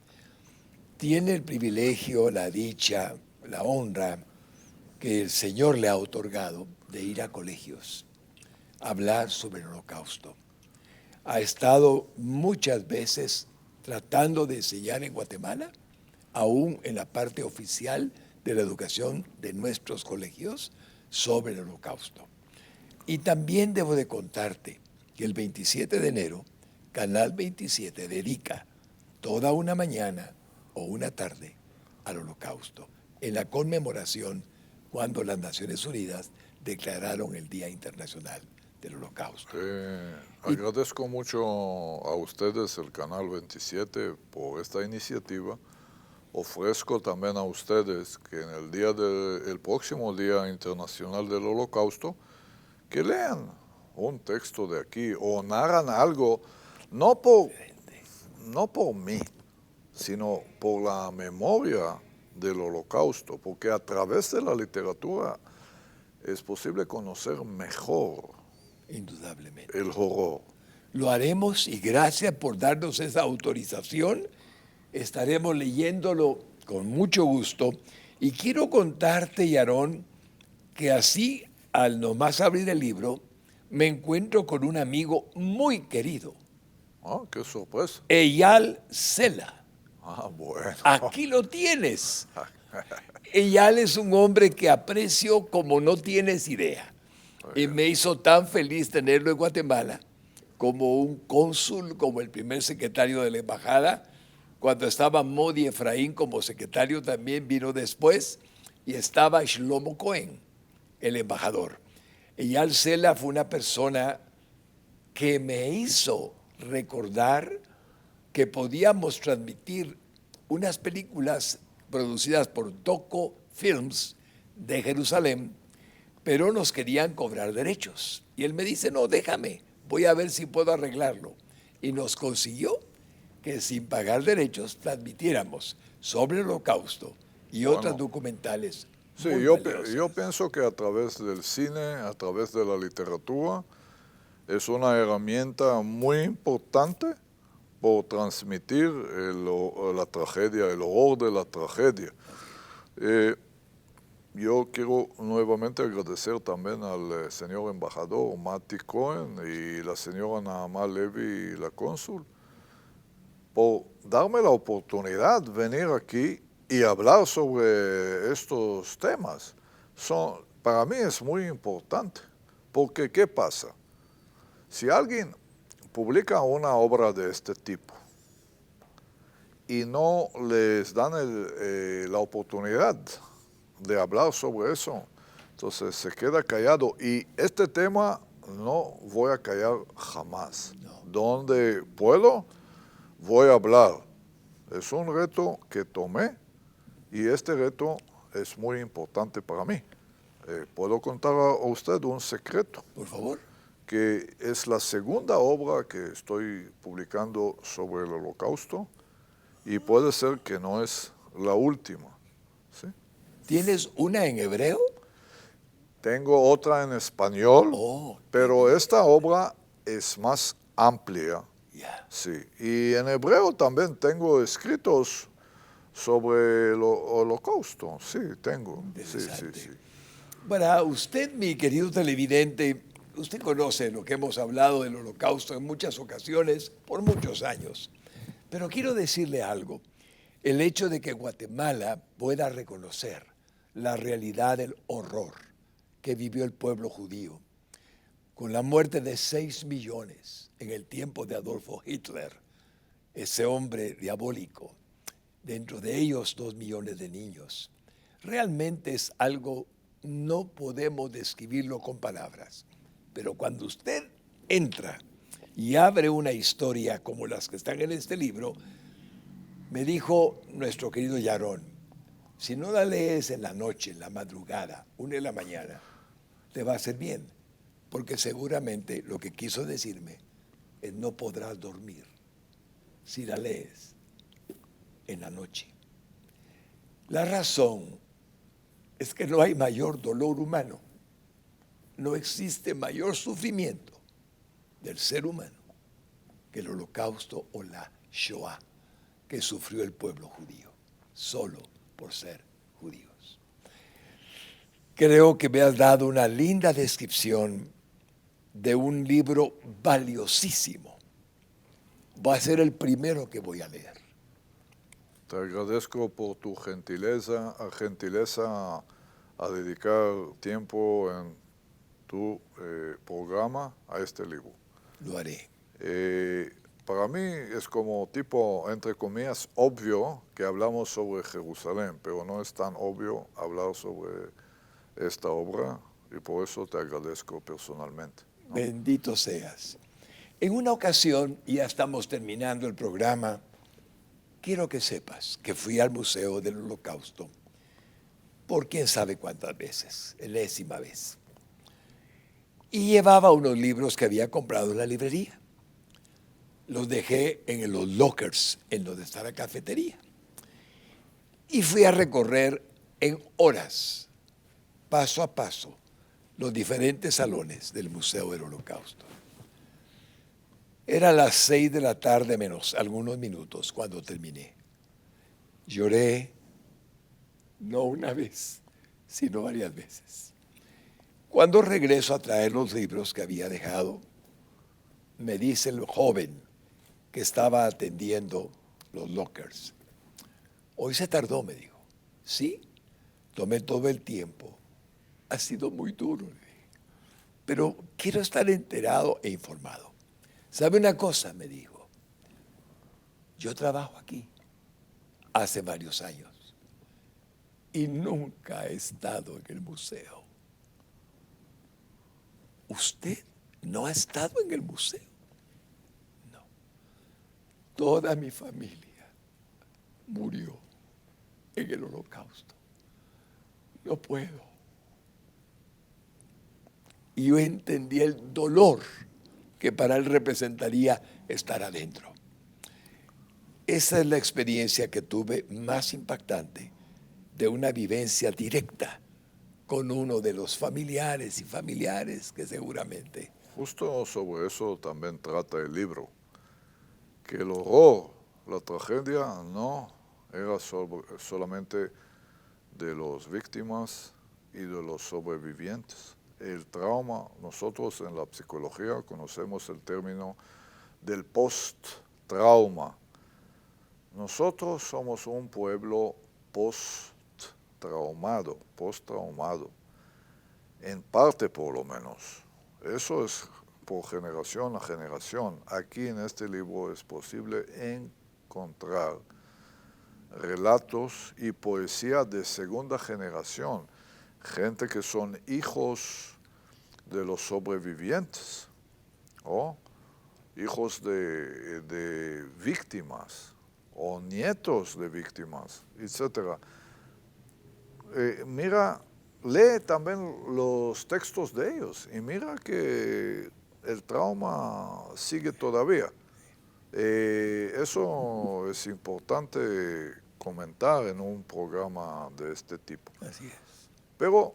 tiene el privilegio, la dicha, la honra que el Señor le ha otorgado de ir a colegios, a hablar sobre el Holocausto. Ha estado muchas veces tratando de enseñar en Guatemala, aún en la parte oficial de la educación de nuestros colegios, sobre el Holocausto. Y también debo de contarte que el 27 de enero, Canal 27 dedica toda una mañana o una tarde al Holocausto, en la conmemoración cuando las Naciones Unidas declararon el Día Internacional del Holocausto. Agradezco mucho a ustedes, el Canal 27, por esta iniciativa. Ofrezco también a ustedes que en el próximo Día Internacional del Holocausto, que lean un texto de aquí o narran algo, no por mí, sino por la memoria del Holocausto, porque a través de la literatura es posible conocer mejor, indudablemente, el horror. Lo haremos y gracias por darnos esa autorización. Estaremos leyéndolo con mucho gusto. Y quiero contarte, Yaron, que así, al nomás abrir el libro, me encuentro con un amigo muy querido. Ah, qué sorpresa. Eyal Sela. Ah, bueno. Aquí lo tienes. Eyal es un hombre que aprecio como no tienes idea. Y me hizo tan feliz tenerlo en Guatemala como un cónsul, como el primer secretario de la embajada. Cuando estaba Modi Efraín como secretario también vino después, y estaba Shlomo Cohen, el embajador. Eyal Sela fue una persona que me hizo recordar que podíamos transmitir unas películas producidas por Doco Films de Jerusalén, pero nos querían cobrar derechos. Y él me dice, no, déjame, voy a ver si puedo arreglarlo. Y nos consiguió que sin pagar derechos transmitiéramos sobre el Holocausto y otras documentales. Sí, yo pienso que a través del cine, a través de la literatura, es una herramienta muy importante por transmitir la tragedia, el horror de la tragedia. Yo quiero nuevamente agradecer también al señor embajador Mati Cohen y la señora Naamá Levi, la cónsul, por darme la oportunidad de venir aquí y hablar sobre estos temas. Para mí es muy importante, porque ¿qué pasa? Si alguien publica una obra de este tipo y no les dan la oportunidad de hablar sobre eso, entonces se queda callado. Y este tema no voy a callar jamás. No. Donde puedo, voy a hablar. Es un reto que tomé y este reto es muy importante para mí. ¿Puedo contar a usted un secreto? Por favor. Que es la segunda obra que estoy publicando sobre el Holocausto y puede ser que no es la última. ¿Sí? ¿Tienes una en hebreo? Tengo otra en español, pero esta obra es más amplia. Yeah. Sí. Y en hebreo también tengo escritos sobre el Holocausto. Sí, tengo. Sí. Para usted, mi querido televidente, usted conoce lo que hemos hablado del Holocausto en muchas ocasiones, por muchos años. Pero quiero decirle algo. El hecho de que Guatemala pueda reconocer la realidad del horror que vivió el pueblo judío, con la muerte de 6 millones en el tiempo de Adolfo Hitler, ese hombre diabólico, dentro de ellos 2 millones de niños, realmente es algo, no podemos describirlo con palabras. Pero cuando usted entra y abre una historia como las que están en este libro, me dijo nuestro querido Yarón, si no la lees en la noche, en la madrugada, 1 de la mañana, te va a hacer bien, porque seguramente lo que quiso decirme es no podrás dormir si la lees en la noche. La razón es que no hay mayor dolor humano, no existe mayor sufrimiento del ser humano que el Holocausto o la Shoah que sufrió el pueblo judío, solo por ser judíos. Creo que me has dado una linda descripción de un libro valiosísimo. Va a ser el primero que voy a leer. Te agradezco por tu gentileza a dedicar tiempo en tu programa a este libro. Lo haré. Para mí es como tipo, entre comillas, obvio que hablamos sobre Jerusalén, pero no es tan obvio hablar sobre esta obra y por eso te agradezco personalmente, ¿no? Bendito seas. En una ocasión, ya estamos terminando el programa, quiero que sepas que fui al Museo del Holocausto por quién sabe cuántas veces, enésima vez. Y llevaba unos libros que había comprado en la librería. Los dejé en los lockers, en donde está la cafetería. Y fui a recorrer en horas, paso a paso, los diferentes salones del Museo del Holocausto. Era las 6 de la tarde menos algunos minutos cuando terminé. Lloré, no una vez, sino varias veces. Cuando regreso a traer los libros que había dejado, me dice el joven que estaba atendiendo los lockers. Hoy se tardó, me dijo. Sí, tomé todo el tiempo. Ha sido muy duro, pero quiero estar enterado e informado. ¿Sabe una cosa? Me dijo. Yo trabajo aquí hace varios años y nunca he estado en el museo. ¿Usted no ha estado en el museo? No. Toda mi familia murió en el Holocausto. No puedo. Y yo entendí el dolor que para él representaría estar adentro. Esa es la experiencia que tuve más impactante de una vivencia directa con uno de los familiares y familiares que seguramente... Justo sobre eso también trata el libro, que el horror, la tragedia no era solamente de las víctimas y de los sobrevivientes. El trauma, nosotros en la psicología conocemos el término del post-trauma, nosotros somos un pueblo post-traumado, en parte por lo menos. Eso es por generación a generación. Aquí en este libro es posible encontrar relatos y poesía de segunda generación, gente que son hijos de los sobrevivientes, o hijos de víctimas, o nietos de víctimas, etc. Mira, lee también los textos de ellos y mira que el trauma sigue todavía. Eso es importante comentar en un programa de este tipo. Así es. Pero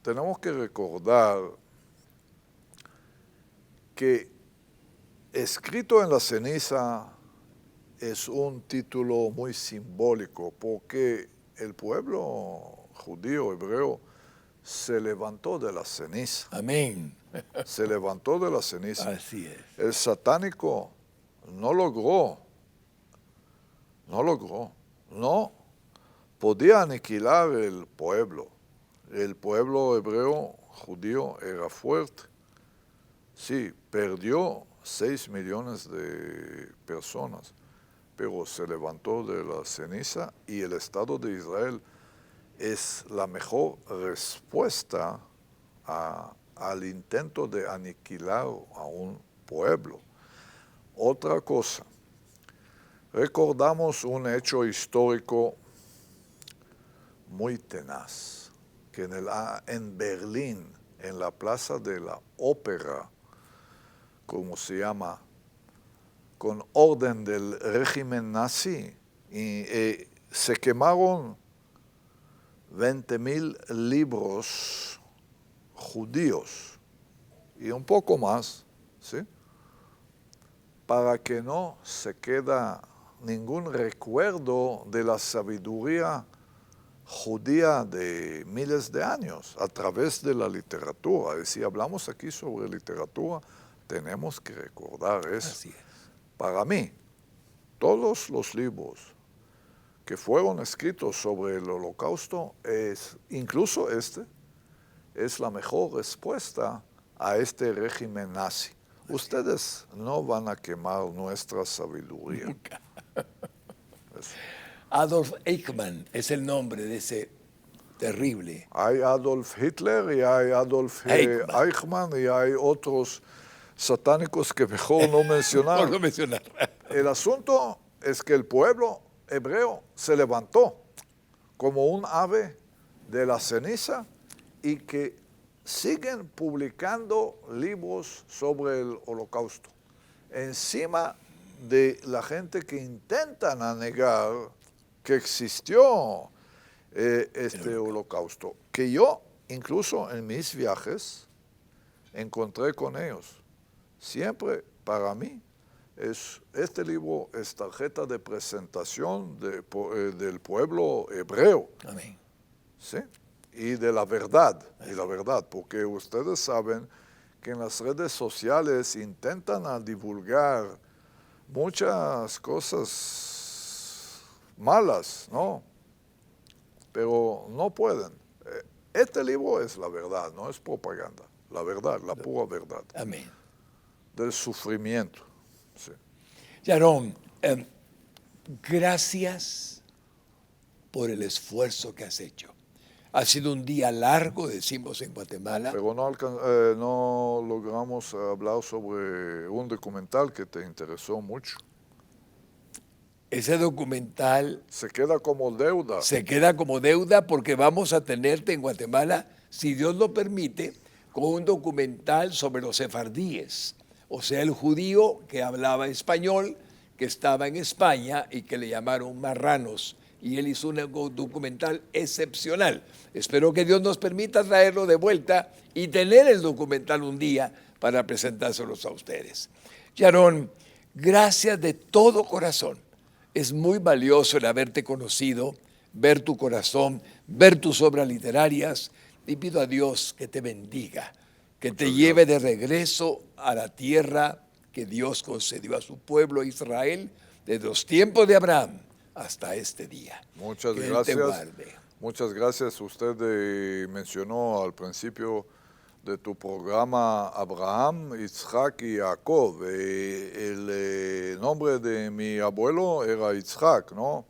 tenemos que recordar que Escrito en la ceniza es un título muy simbólico porque el pueblo judío, hebreo, se levantó de la ceniza. Amén. Se levantó de la ceniza. Así es. El satánico no podía aniquilar el pueblo. El pueblo hebreo judío era fuerte. Sí, perdió 6 millones de personas, pero se levantó de la ceniza y el Estado de Israel es la mejor respuesta al intento de aniquilar a un pueblo. Otra cosa, recordamos un hecho histórico muy tenaz, que en Berlín, en la Plaza de la Ópera, como se llama, con orden del régimen nazi, se quemaron 20,000 libros judíos y un poco más, ¿sí? Para que no se quede ningún recuerdo de la sabiduría judía de miles de años a través de la literatura. Si hablamos aquí sobre literatura, tenemos que recordar eso. Así es. Para mí, todos los libros que fueron escritos sobre el Holocausto, incluso este, es la mejor respuesta a este régimen nazi. Ustedes no van a quemar nuestra sabiduría. Nunca. Eso. Adolf Eichmann es el nombre de ese terrible. Hay Adolf Hitler y hay Adolf Eichmann y hay otros satánicos que mejor no mencionar. Por no mencionar. El asunto es que el pueblo hebreo se levantó como un ave de la ceniza y que siguen publicando libros sobre el Holocausto. Encima de la gente que intentan negar que existió este Holocausto, que yo incluso en mis viajes encontré con ellos. Siempre para mí este libro es tarjeta de presentación del pueblo hebreo. Amén. ¿Sí? Y de la verdad, porque ustedes saben que en las redes sociales intentan divulgar muchas cosas malas, ¿no? Pero no pueden. Este libro es la verdad, no es propaganda. La verdad, la pura verdad. Amén. Del sufrimiento. Sí. Sharon, gracias por el esfuerzo que has hecho. Ha sido un día largo, decimos en Guatemala. Pero no logramos hablar sobre un documental que te interesó mucho. Ese documental Se queda como deuda. se queda como deuda porque vamos a tenerte en Guatemala, si Dios lo permite, con un documental sobre los sefardíes. O sea, el judío que hablaba español, que estaba en España y que le llamaron marranos. Y él hizo un documental excepcional. Espero que Dios nos permita traerlo de vuelta y tener el documental un día para presentárselos a ustedes. Sharon, gracias de todo corazón. Es muy valioso el haberte conocido, ver tu corazón, ver tus obras literarias. Y pido a Dios que te bendiga, que te lleve de regreso a la tierra que Dios concedió a su pueblo Israel desde los tiempos de Abraham hasta este día. Muchas Que Él gracias. te guarde. Muchas gracias. Usted mencionó al principio de tu programa Abraham, Isaac y Jacob. El nombre de mi abuelo era Isaac, ¿no?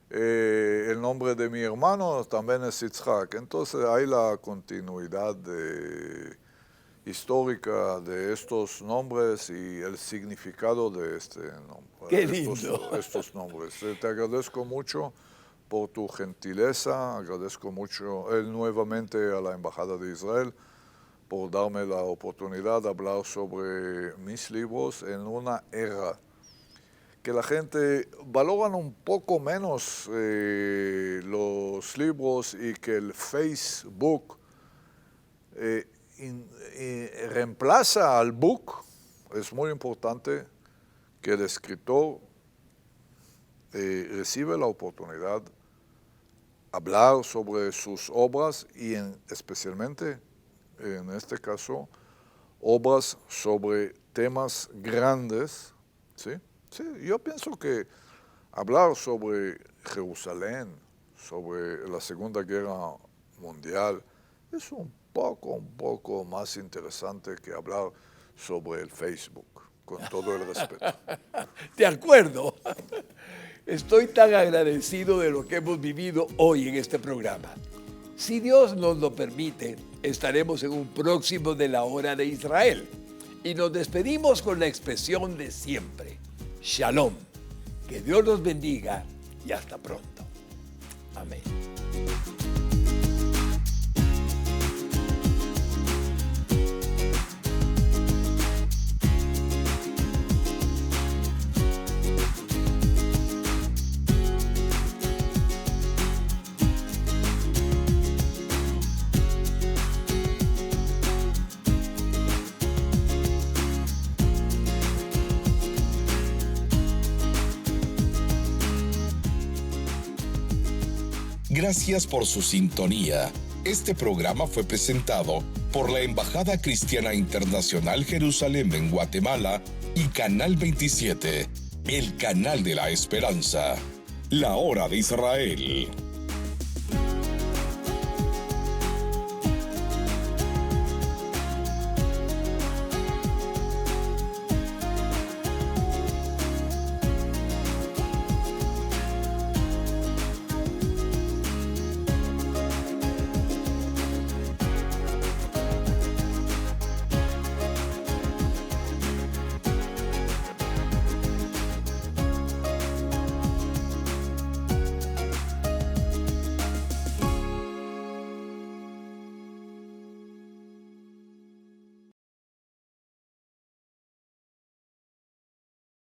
El nombre de mi hermano también es Isaac. Entonces hay la continuidad histórica de estos nombres y el significado de este nombre. Qué lindo. Estos nombres. Te agradezco mucho por tu gentileza, agradezco mucho nuevamente a la Embajada de Israel por darme la oportunidad de hablar sobre mis libros en una era que la gente valora un poco menos los libros y que el Facebook reemplaza al book. Es muy importante que el escritor recibe la oportunidad de hablar sobre sus obras y especialmente, en este caso, obras sobre temas grandes, ¿sí? Sí, yo pienso que hablar sobre Jerusalén, sobre la Segunda Guerra Mundial, es un poco más interesante que hablar sobre el Facebook, con todo el respeto. De acuerdo. Estoy tan agradecido de lo que hemos vivido hoy en este programa. Si Dios nos lo permite, estaremos en un próximo de la Hora de Israel. Y nos despedimos con la expresión de siempre. Shalom. Que Dios los bendiga y hasta pronto. Amén. Gracias por su sintonía. Este programa fue presentado por la Embajada Cristiana Internacional Jerusalén en Guatemala y Canal 27, el canal de la esperanza. La Hora de Israel.